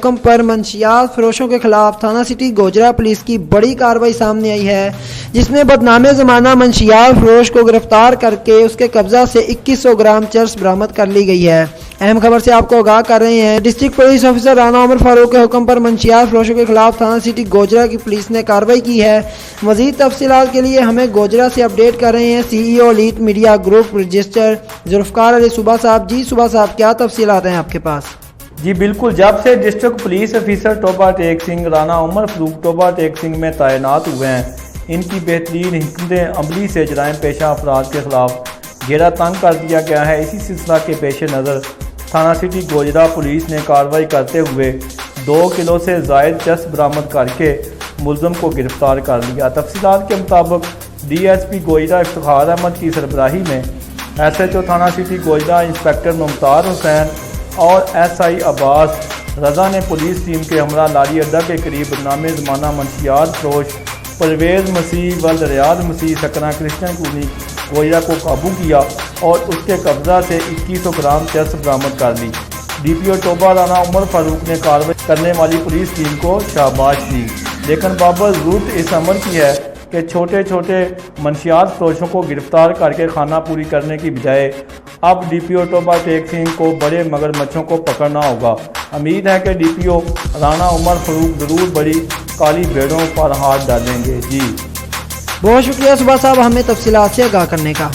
حکم پر منشیات فروشوں کے خلاف تھانہ سٹی گوجرا پولیس کی بڑی کارروائی سامنے آئی ہے، جس میں بدنام زمانہ منشیات فروش کو گرفتار کر کے اس کے قبضہ سے 2100 گرام چرس برآمد کر لی گئی ہے۔ اہم خبر سے آپ کو آگاہ کر رہے ہیں۔ ڈسٹرکٹ پولیس آفیسر رانا عمر فاروق کے حکم پر منشیات فروشوں کے خلاف تھانہ سٹی گوجرا کی پولیس نے کارروائی کی ہے۔ مزید تفصیلات کے لیے ہمیں گوجرا سے اپڈیٹ کر رہے ہیں CEO late media group register Zulfiqar Ali صبح صاحب۔ جی صبح صاحب، کیا تفصیلات ہیں آپ کے پاس؟ جی بالکل، جب سے ڈسٹرکٹ پولیس آفیسر ٹوبہ ٹیک سنگھ رانا عمر فاروق ٹوبہ ٹیک سنگھ میں تعینات ہوئے ہیں، ان کی بہترین حکمت عملی سے جرائم پیشہ افراد کے خلاف گھیرا تنگ کر دیا گیا ہے۔ اسی سلسلہ کے پیش نظر تھانہ سٹی گوجرا پولیس نے کارروائی کرتے ہوئے 2 کلو سے زائد چرس برآمد کر کے ملزم کو گرفتار کر لیا۔ تفصیلات کے مطابق D S P Gojra Iftikhar Ahmed کی سربراہی میں ایس ایچ او تھانہ سٹی گوجرا انسپکٹر ممتاز حسین اور ایس آئی عباس رضا نے پولیس ٹیم کے ہمراہ لاری اڈا کے قریب بدنام زمانہ منشیات فروش پرویز مسیح ولد ریاض مسیح سکنہ کرسچن کالونی گوجرا کو قابو کیا اور اس کے قبضہ سے 2100 گرام چرس برآمد کر لی۔ ڈی پی او ٹوبہ رانا عمر فاروق نے کارروائی کرنے والی پولیس ٹیم کو شاباش دی، لیکن بابت ضرورت اس عمل کی ہے کہ چھوٹے چھوٹے منشیات فروشوں کو گرفتار کر کے خانہ پوری کرنے کی بجائے اب ڈی پی او ٹوبہ ٹیک سنگھ کو بڑے مگر مچھوں کو پکڑنا ہوگا۔ امید ہے کہ ڈی پی او رانا عمر فاروق ضرور بڑی کالی بھیڑوں پر ہاتھ ڈالیں گے۔ جی بہت شکریہ صبح صاحب ہمیں تفصیلات سے آگاہ کرنے کا۔